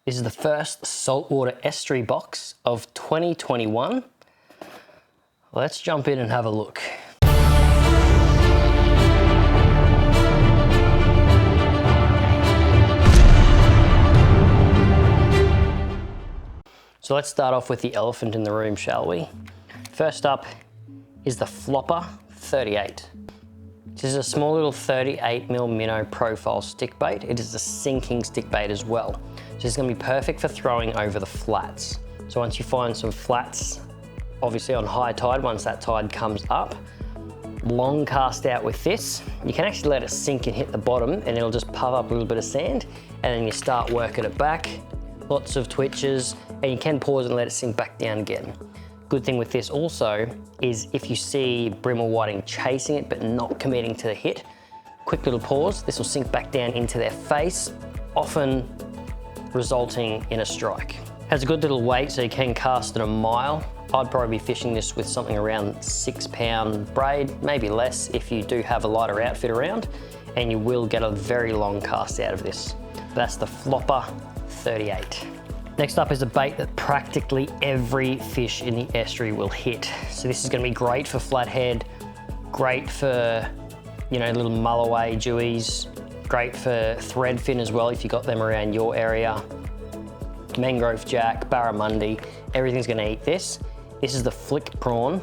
This is the first saltwater estuary box of 2021. Let's jump in and have a look. So let's start off with the elephant in the room, shall we? First up is the Flopper 38. This is a small little 38mm minnow profile stick bait. It is a sinking stick bait as well. So it's going to be perfect for throwing over the flats. So once you find some flats, obviously on high tide, once that tide comes up, long cast out with this, you can actually let it sink and hit the bottom and it'll just puff up a little bit of sand, and then you start working it back. Lots of twitches, and you can pause and let it sink back down again. Good thing with this also is if you see brim or whiting chasing it but not committing to the hit, quick little pause, this will sink back down into their face, often resulting in a strike. Has a good little weight, so you can cast it a mile. I'd probably be fishing this with something around 6 pound braid, maybe less if you do have a lighter outfit around, and you will get a very long cast out of this. That's the Flopper 38. Next up is a bait that practically every fish in the estuary will hit. So this is going to be great for flathead, great for, you know, little mulloway jewies, great for threadfin as well if you got them around your area. Mangrove jack, barramundi, everything's going to eat this. This is the Flick Prawn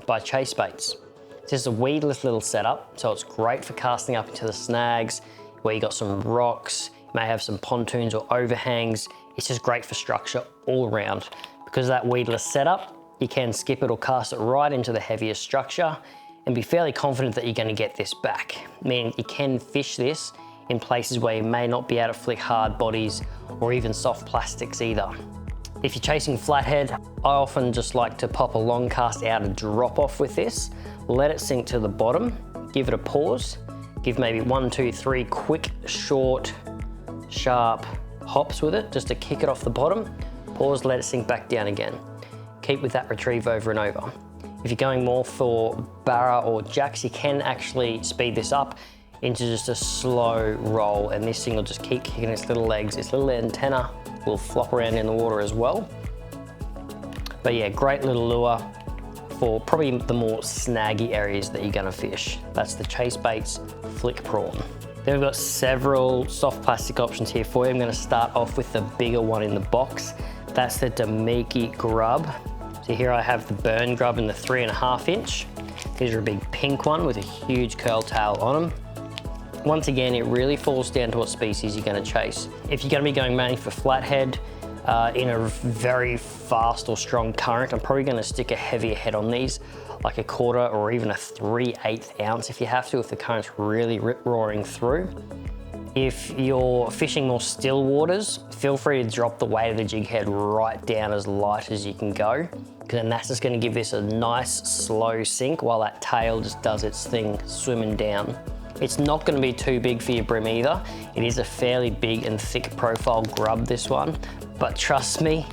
by Chase Baits. This is a weedless little setup, so it's great for casting up into the snags where you got some rocks. May have some pontoons or overhangs. It's just great for structure all around. Because of that weedless setup, you can skip it or cast it right into the heavier structure and be fairly confident that you're going to get this back. Meaning you can fish this in places where you may not be able to flick hard bodies or even soft plastics either. If you're chasing flathead, I often just like to pop a long cast out and drop off with this, let it sink to the bottom, give it a pause, give maybe 1, 2, 3 quick, short, sharp hops with it just to kick it off the bottom, pause, let it sink back down again. Keep with that retrieve over and over. If you're going more for barra or jacks, you can actually speed this up into just a slow roll, and this thing will just keep kicking its little legs. Its little antenna will flop around in the water as well. But yeah, great little lure for probably the more snaggy areas that you're gonna fish. That's the Chase Baits Flick Prawn. Then we've got several soft plastic options here for you. I'm going to start off with the bigger one in the box. That's the Damiki Grub. So here I have the Burn Grub in the 3.5 inch. These are a big pink one with a huge curl tail on them. Once again, it really falls down to what species you're going to chase. If you're going to be going mainly for flathead in a very fast or strong current, I'm probably going to stick a heavier head on these, like a 1/4 or even a 3/8 ounce if you have to, if the current's really rip-roaring through. If you're fishing more still waters, feel free to drop the weight of the jig head right down as light as you can go, because then that's just going to give this a nice slow sink while that tail just does its thing swimming down. It's not going to be too big for your brim either. It is a fairly big and thick profile grub, this one, but trust me,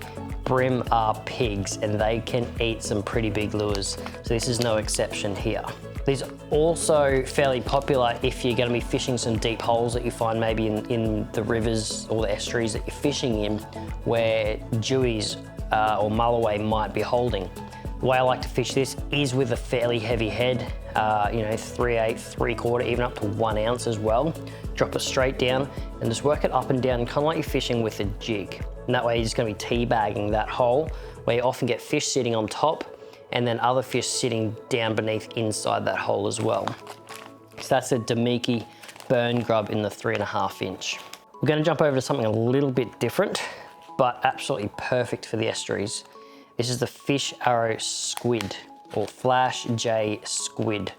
brim are pigs and they can eat some pretty big lures. So this is no exception here. These are also fairly popular if you're going to be fishing some deep holes that you find maybe in the rivers or the estuaries that you're fishing in, where jewies or mulloway might be holding. The way I like to fish this is with a fairly heavy head, you know, 3/8, 3/4, even up to 1 ounce as well. Drop it straight down and just work it up and down, kind of like you're fishing with a jig. And that way you're just going to be teabagging that hole, where you often get fish sitting on top and then other fish sitting down beneath inside that hole as well. So that's a Damiki Burn Grub in the 3.5 inch. We're going to jump over to something a little bit different, but absolutely perfect for the estuaries. This is the Fish Arrow Squid, or Flash J Squid.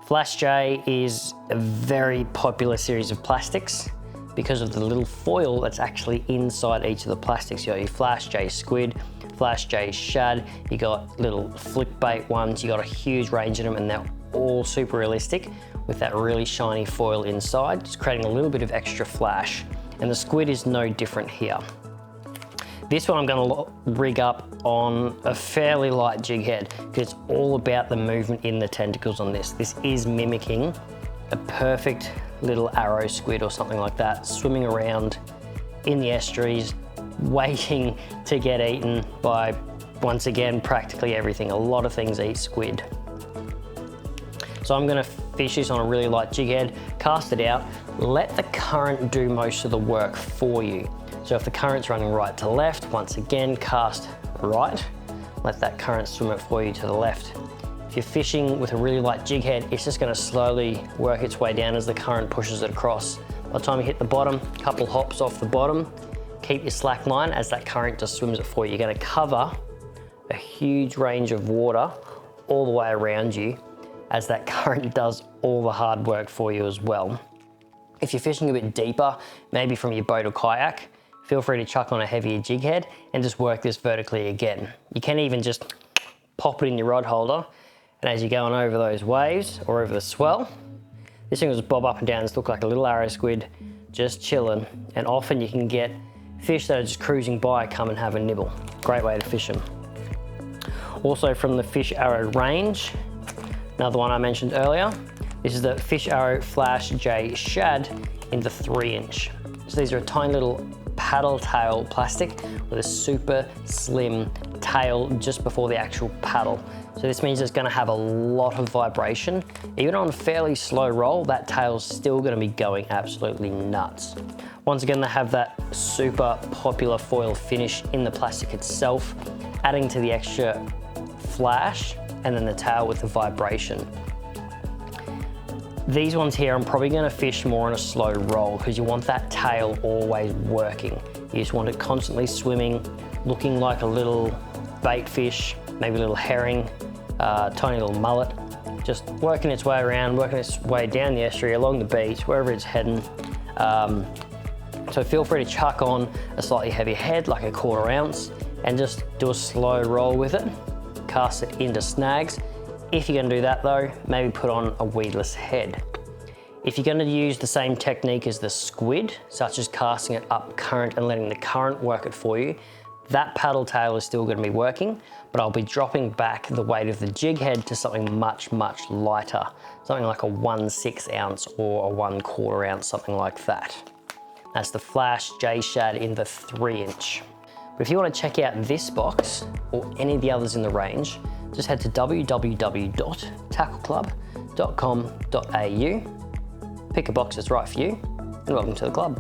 Flash J is a very popular series of plastics because of the little foil that's actually inside each of the plastics. You got your Flash J Squid, Flash J Shad, you got little flick bait ones, you got a huge range of them, and they're all super realistic with that really shiny foil inside, just creating a little bit of extra flash. And the squid is no different here. This one I'm going to rig up on a fairly light jig head because it's all about the movement in the tentacles on this. This is mimicking a perfect little arrow squid or something like that, swimming around in the estuaries, waiting to get eaten by, once again, practically everything. A lot of things eat squid. So I'm gonna fish this on a really light jig head, cast it out, let the current do most of the work for you. So if the current's running right to left, once again, cast right, let that current swim it for you to the left. If you're fishing with a really light jig head, it's just gonna slowly work its way down as the current pushes it across. By the time you hit the bottom, couple hops off the bottom, keep your slack line as that current just swims it for you. You're gonna cover a huge range of water all the way around you as that current does all the hard work for you as well. If you're fishing a bit deeper, maybe from your boat or kayak, feel free to chuck on a heavier jig head and just work this vertically again. You can even just pop it in your rod holder, and as you're going over those waves or over the swell, this thing will just bob up and down and look like a little arrow squid, just chilling. And often you can get fish that are just cruising by come and have a nibble. Great way to fish them. Also from the Fish Arrow range, another one I mentioned earlier, this is the Fish Arrow Flash J Shad in the 3-inch. So these are a tiny little paddle tail plastic with a super slim tail just before the actual paddle. So this means it's gonna have a lot of vibration. Even on a fairly slow roll, that tail's still gonna be going absolutely nuts. Once again, they have that super popular foil finish in the plastic itself, adding to the extra flash, and then the tail with the vibration. These ones here, I'm probably gonna fish more on a slow roll because you want that tail always working. You just want it constantly swimming, looking like a little bait fish, maybe a little herring, tiny little mullet, just working its way around, working its way down the estuary, along the beach, wherever it's heading. So feel free to chuck on a slightly heavier head, like a 1/4 ounce, and just do a slow roll with it, cast it into snags. If you're gonna do that though, maybe put on a weedless head. If you're gonna use the same technique as the squid, such as casting it up current and letting the current work it for you, that paddle tail is still gonna be working, but I'll be dropping back the weight of the jig head to something much, much lighter. Something like a 1/6 ounce or a 1/4 ounce, something like that. That's the Flash J Shad in the 3-inch. But if you want to check out this box or any of the others in the range, just head to www.tackleclub.com.au, pick a box that's right for you, and welcome to the club.